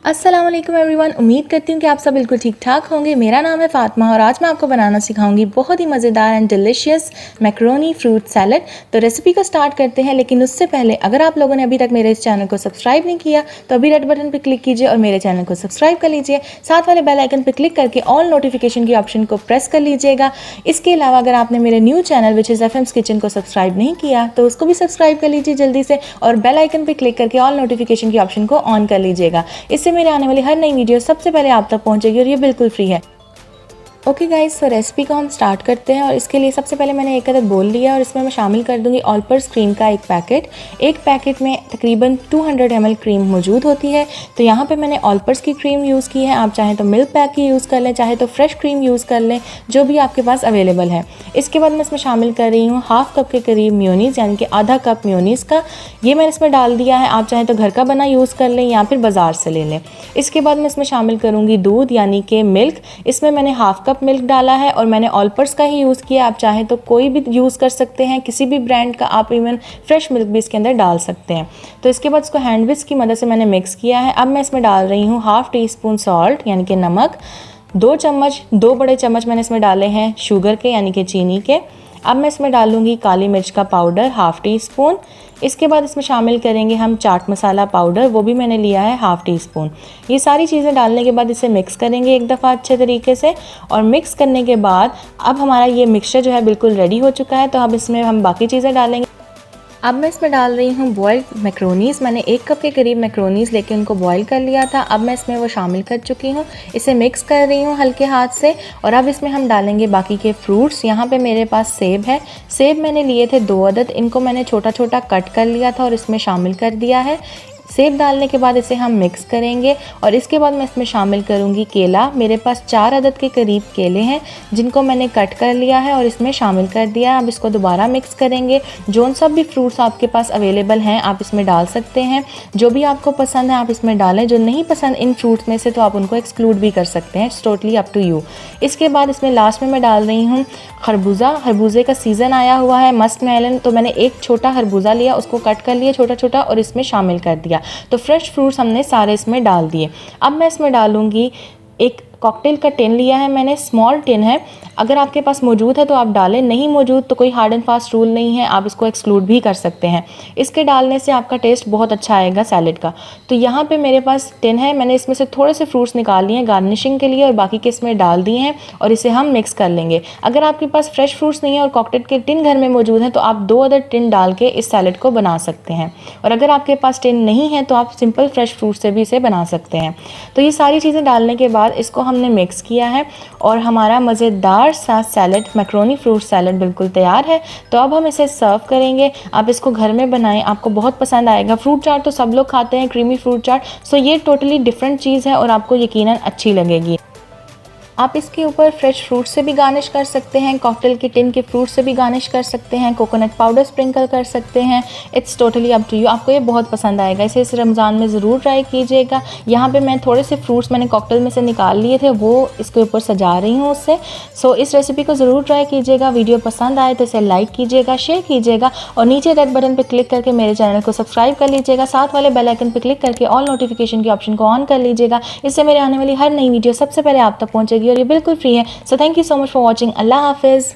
अस्सलाम वालेकुम एवरीवन। उम्मीद करती हूँ कि आप सब बिल्कुल ठीक ठाक होंगे। मेरा नाम है फ़ातिमा और आज मैं आपको बनाना सिखाऊंगी बहुत ही मज़ेदार and delicious macaroni fruit salad. तो रेसिपी को स्टार्ट करते हैं, लेकिन उससे पहले अगर आप लोगों ने अभी तक मेरे इस चैनल को सब्सक्राइब नहीं किया तो अभी रेड बटन पर क्लिक कीजिए और मेरे चैनल को सब्सक्राइब कर लीजिए। साथ वाले बेल आइकन पर क्लिक करके ऑल नोटिफिकेशन की ऑप्शन को प्रेस कर लीजिएगा। इसके अलावा अगर आपने मेरे new channel which is FM's kitchen को सब्सक्राइब नहीं किया तो उसको भी सब्सक्राइब कर लीजिए जल्दी से और बेल आइकन पर क्लिक करके ऑल नोटिफिकेशन की ऑप्शन को ऑन कर लीजिएगा। इससे मेरे आने वाली हर नई वीडियो सबसे पहले आप तक पहुंचेगी और ये बिल्कुल फ्री है। ओके गाइस, तो रेसिपी को हम स्टार्ट करते हैं और इसके लिए सबसे पहले मैंने एक अदद बोल लिया और इसमें मैं शामिल कर दूंगी ऑल पर्पस क्रीम का एक पैकेट। एक पैकेट में तकरीबन 200 ml क्रीम मौजूद होती है। तो यहाँ पे मैंने ऑल पर्पस की क्रीम यूज़ की है। आप चाहें तो मिल्क पैक की यूज़ कर लें, चाहे तो फ्रेश क्रीम यूज़ कर लें, जो भी आपके पास अवेलेबल है। इसके बाद मैं इसमें शामिल कर रही हूँ हाफ़ कप के करीब मेयोनीज़, यानी कि आधा कप मेयोनीज़ का ये मैंने इसमें डाल दिया है। आप चाहें तो घर का बना यूज़ कर लें या फिर बाज़ार से ले लें। इसके बाद मैं इसमें शामिल करूँगी दूध, यानी कि मिल्क। इसमें मैंने हाफ़ कप मिल्क डाला है और मैंने ऑल पर्पस का ही यूज़ किया। आप चाहें तो कोई भी यूज़ कर सकते हैं, किसी भी ब्रांड का, आप इवन फ्रेश मिल्क भी इसके अंदर डाल सकते हैं। तो इसके बाद इसको हैंड विस्क की मदद से मैंने मिक्स किया है। अब मैं इसमें डाल रही हूँ हाफ़ टी स्पून सॉल्ट, यानी कि नमक। 2 बड़े चम्मच मैंने इसमें डाले हैं शुगर के, यानी कि चीनी के। अब मैं इसमें डालूंगी काली मिर्च का पाउडर हाफ़ टी स्पून। इसके बाद इसमें शामिल करेंगे हम चाट मसाला पाउडर, वो भी मैंने लिया है हाफ़ टी स्पून। ये सारी चीज़ें डालने के बाद इसे मिक्स करेंगे एक दफ़ा अच्छे तरीके से। और मिक्स करने के बाद अब हमारा ये मिक्सचर जो है बिल्कुल रेडी हो चुका है। तो अब इसमें हम बाकी चीज़ें डालेंगे। अब मैं इसमें डाल रही हूँ बॉयल्ड मैक्रोनीज़। मैंने 1 कप के करीब मैक्रोनीज़ लेके उनको बॉयल कर लिया था। अब मैं इसमें वो शामिल कर चुकी हूँ। इसे मिक्स कर रही हूँ हल्के हाथ से। और अब इसमें हम डालेंगे बाकी के फ्रूट्स। यहाँ पे मेरे पास सेब है। सेब मैंने लिए थे 2 अदद। इनको मैंने छोटा छोटा कट कर लिया था और इसमें शामिल कर दिया है। सेब डालने के बाद इसे हम मिक्स करेंगे और इसके बाद मैं इसमें शामिल करूंगी केला। मेरे पास 4 अदद के करीब केले हैं जिनको मैंने कट कर लिया है और इसमें शामिल कर दिया है। अब इसको दोबारा मिक्स करेंगे। जोन सब भी फ्रूट्स आपके पास अवेलेबल हैं आप इसमें डाल सकते हैं। जो भी आपको पसंद है आप इसमें डालें। जो नहीं पसंद इन फ्रूट्स में से तो आप उनको एक्सक्लूड भी कर सकते हैं। It's totally up to you. इसके बाद इसमें लास्ट में मैं डाल रही हूँ खरबूजा। खरबूजे का सीज़न आया हुआ है, मस्क मेलन। तो मैंने एक छोटा खरबूजा लिया, उसको कट कर लिया छोटा छोटा और इसमें शामिल कर दिया। तो फ्रेश फ्रूट्स हमने सारे इसमें डाल दिए। अब मैं इसमें डालूंगी एक कॉकटेल का टिन लिया है मैंने, स्मॉल टिन है। अगर आपके पास मौजूद है तो आप डालें, नहीं मौजूद तो कोई हार्ड एंड फास्ट रूल नहीं है, आप इसको एक्सक्लूड भी कर सकते हैं। इसके डालने से आपका टेस्ट बहुत अच्छा आएगा सैलेड का। तो यहाँ पे मेरे पास टिन है, मैंने इसमें से थोड़े से फ्रूट्स निकाल लिए हैं गार्निशिंग के लिए और बाकी के इसमें डाल दिए हैं और इसे हम मिक्स कर लेंगे। अगर आपके पास फ्रेश फ्रूट्स नहीं है और कॉकटेल के टिन घर में मौजूद हैं तो आप 2 अदर टिन डाल के इस सैलेड को बना सकते हैं। और अगर आपके पास टिन नहीं है तो आप सिंपल फ्रेश फ्रूट से भी इसे बना सकते हैं। तो ये सारी चीज़ें डालने के बाद इसको हमने मिक्स किया है और हमारा मज़ेदार सा सैलेड, मैक्रोनी फ्रूट सैलेड बिल्कुल तैयार है। तो अब हम इसे सर्व करेंगे। आप इसको घर में बनाएं, आपको बहुत पसंद आएगा। फ्रूट चाट तो सब लोग खाते हैं, क्रीमी फ्रूट चाट। सो ये टोटली डिफरेंट चीज़ है और आपको यकीनन अच्छी लगेगी। आप इसके ऊपर फ्रेश फ्रूट से भी गार्निश कर सकते हैं, कॉकटेल के टिन के फ्रूट से भी गार्निश कर सकते हैं, कोकोनट पाउडर स्प्रिंकल कर सकते हैं। It's totally up to you. आपको ये बहुत पसंद आएगा। इसे इस रमज़ान में ज़रूर ट्राई कीजिएगा। यहाँ पे मैं थोड़े से फ्रूट्स मैंने कॉकटेल में से निकाल लिए थे, वो इसके ऊपर सजा रही हूँ उससे। सो इस रेसिपी को ज़रूर ट्राई कीजिएगा। वीडियो पसंद आए तो इसे लाइक कीजिएगा, शेयर कीजिएगा और नीचे रेड बटन पर क्लिक करके मेरे चैनल को सब्सक्राइब कर लीजिएगा। साथ वाले बेल आइकन पर क्लिक करके ऑल नोटिफिकेशन की ऑप्शन को ऑन कर लीजिएगा। इससे मेरे आने वाली हर नई वीडियो सबसे पहले आप तक पहुँचेगी और ये बिल्कुल फ्री है। So thank you so much for watching. Allah Hafiz.